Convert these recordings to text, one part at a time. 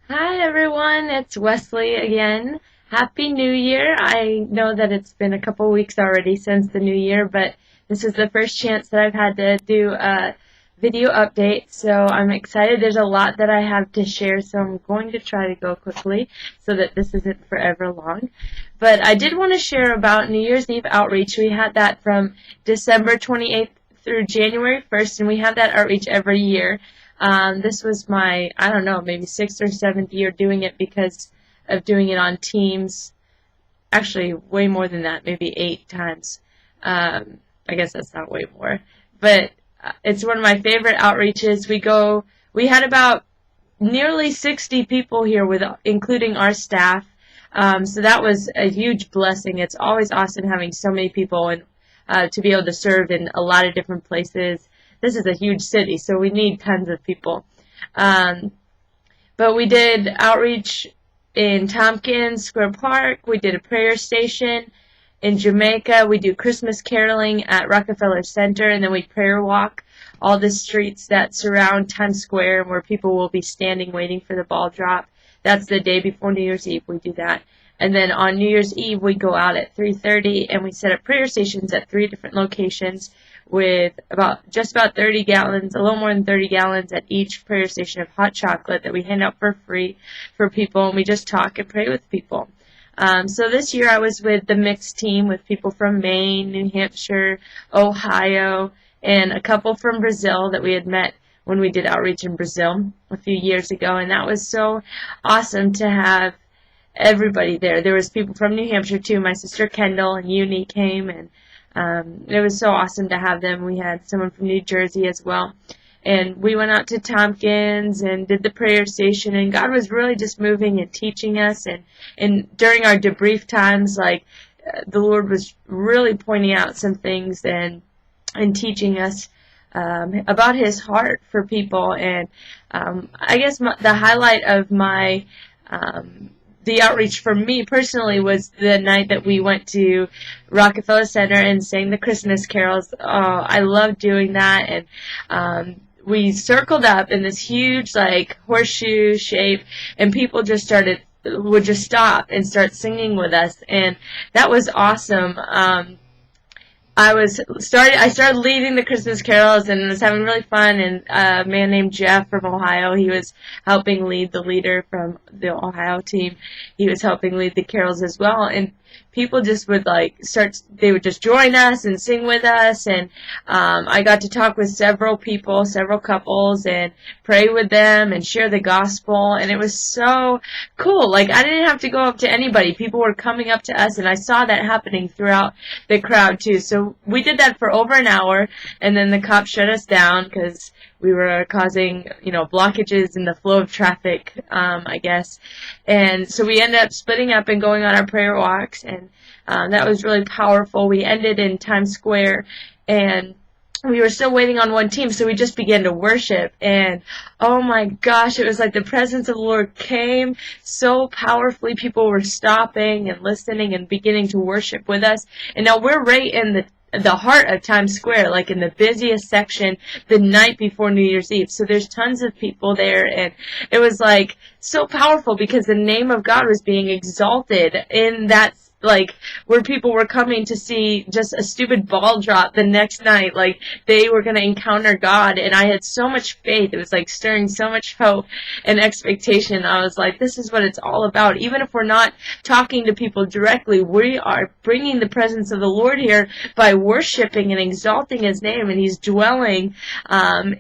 Hi everyone, it's Wesley again. Happy New Year. I know that it's been a couple weeks already since the new year, but this is the first chance that I've had to do a video update, so I'm excited. There's a lot that I have to share, so I'm going to try to go quickly so that this isn't forever long. But I did want to share about New Year's Eve outreach. We had that from December 28th through January 1st, and we have that outreach every year. This was my, I don't know, maybe sixth or seventh year doing it because of doing it on Teams. Actually, way more than that, maybe 8 times. I guess that's not way more. But it's one of my favorite outreaches. We had about nearly 60 people here, with including our staff. So that was a huge blessing. It's always awesome having so many people and to be able to serve in a lot of different places. This is a huge city, so we need tons of people. Um, but we did outreach in Tompkins Square Park. We did a prayer station in Jamaica. We do Christmas caroling at Rockefeller Center, and then we prayer walk all the streets that surround Times Square where people will be standing waiting for the ball drop. That's the day before New Year's Eve. We do that. And then on New Year's Eve, we go out at 3:30 and we set up prayer stations at 3 different locations with just about 30 gallons, a little more than 30 gallons at each prayer station of hot chocolate that we hand out for free for people, and we just talk and pray with people. So this year I was with the mixed team with people from Maine, New Hampshire, Ohio, and a couple from Brazil that we had met when we did outreach in Brazil a few years ago, and that was so awesome to have everybody there. There was people from New Hampshire too. My sister Kendall and Uni came, and it was so awesome to have them. We had someone from New Jersey as well. And we went out to Tompkins and did the prayer station, and God was really just moving and teaching us. And during our debrief times, the Lord was really pointing out some things and teaching us about His heart for people. And I guess the highlight of the outreach for me personally was the night that we went to Rockefeller Center and sang the Christmas carols. Oh, I love doing that. And we circled up in this huge horseshoe shape, and people would just stop and start singing with us, and that was awesome. I started leading the Christmas carols and was having really fun, and a man named Jeff from Ohio, he was helping lead, the leader from the Ohio team. He was helping lead the carols as well, and people just would they would just join us and sing with us, and I got to talk with several couples, and pray with them and share the gospel, and it was so cool. I didn't have to go up to anybody. People were coming up to us, and I saw that happening throughout the crowd too. So we did that for over an hour, and then the cops shut us down because we were causing, blockages in the flow of traffic, I guess. And so we ended up splitting up and going on our prayer walks, and that was really powerful. We ended in Times Square, and we were still waiting on one team, so we just began to worship, and oh my gosh, it was like the presence of the Lord came so powerfully. People were stopping and listening and beginning to worship with us. And now we're right in the heart of Times Square, in the busiest section, the night before New Year's Eve. So there's tons of people there, and it was so powerful because the name of God was being exalted in that, where people were coming to see just a stupid ball drop the next night. They were going to encounter God, and I had so much faith. It was stirring so much hope and expectation. I was like, this is what it's all about. Even if we're not talking to people directly, we are bringing the presence of the Lord here by worshiping and exalting His name, and He's dwelling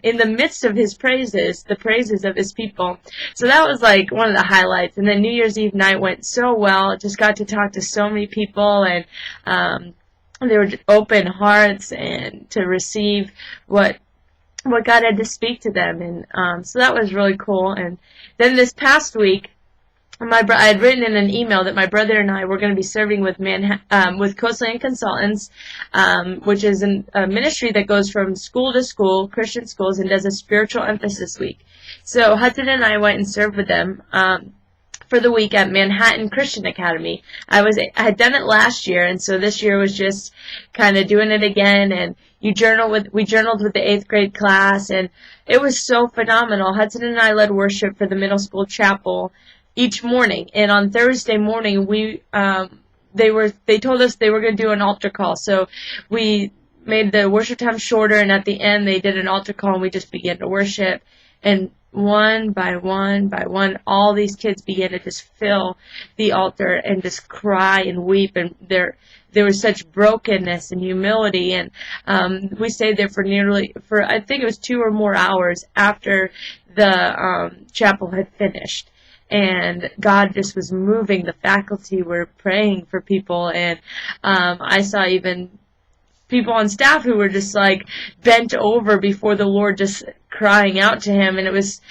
in the midst of His praises, the praises of His people. So that was one of the highlights. And then New Year's Eve night went so well. Just got to talk to so many people, and they were open hearts and to receive what God had to speak to them, and so that was really cool. And then this past week, I had written in an email that my brother and I were going to be serving with Coastland Consultants, which is a ministry that goes from school to school, Christian schools, and does a spiritual emphasis week. So Hudson and I went and served with them for the week at Manhattan Christian Academy. I had done it last year, and so this year was just kind of doing it again. And we journaled with the 8th grade class, and it was so phenomenal. Hudson and I led worship for the middle school chapel each morning, and on Thursday morning they told us they were going to do an altar call, so we made the worship time shorter, and at the end they did an altar call, and we just began to worship, and one by one, all these kids began to just fill the altar and just cry and weep, and there was such brokenness and humility, and we stayed there for I think it was 2 or more hours after the chapel had finished. And God just was moving. The faculty were praying for people, and I saw even people on staff who were just like bent over before the Lord, just crying out to him. And it was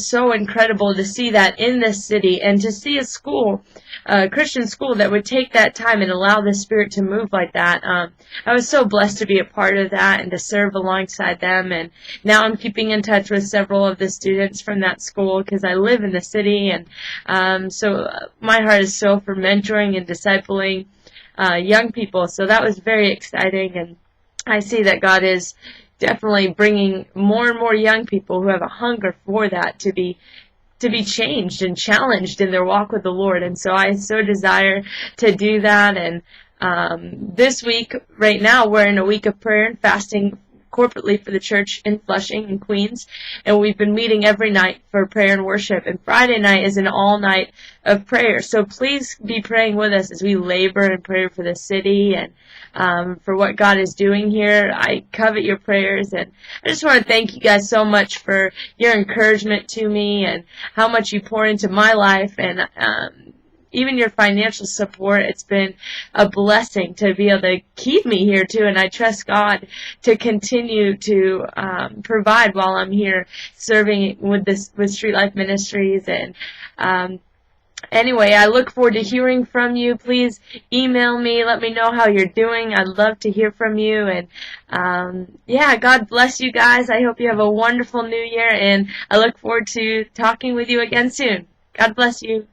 so incredible to see that in this city, and to see a Christian school that would take that time and allow the Spirit to move like that. I was so blessed to be a part of that and to serve alongside them. And now I'm keeping in touch with several of the students from that school because I live in the city. And so my heart is so for mentoring and discipling young people. So that was very exciting. And I see that God is definitely bringing more and more young people who have a hunger for that to be changed and challenged in their walk with the Lord. And so I so desire to do that. And this week, right now, we're in a week of prayer and fasting corporately for the church in Flushing and Queens, and we've been meeting every night for prayer and worship, and Friday night is an all night of prayer. So please be praying with us as we labor and pray for the city and for what God is doing here. I covet your prayers, and I just want to thank you guys so much for your encouragement to me and how much you pour into my life, and even your financial support. It's been a blessing to be able to keep me here too, and I trust God to continue to provide while I'm here serving with Street Life Ministries. And anyway, I look forward to hearing from you. Please email me. Let me know how you're doing. I'd love to hear from you. And yeah, God bless you guys. I hope you have a wonderful new year, and I look forward to talking with you again soon. God bless you.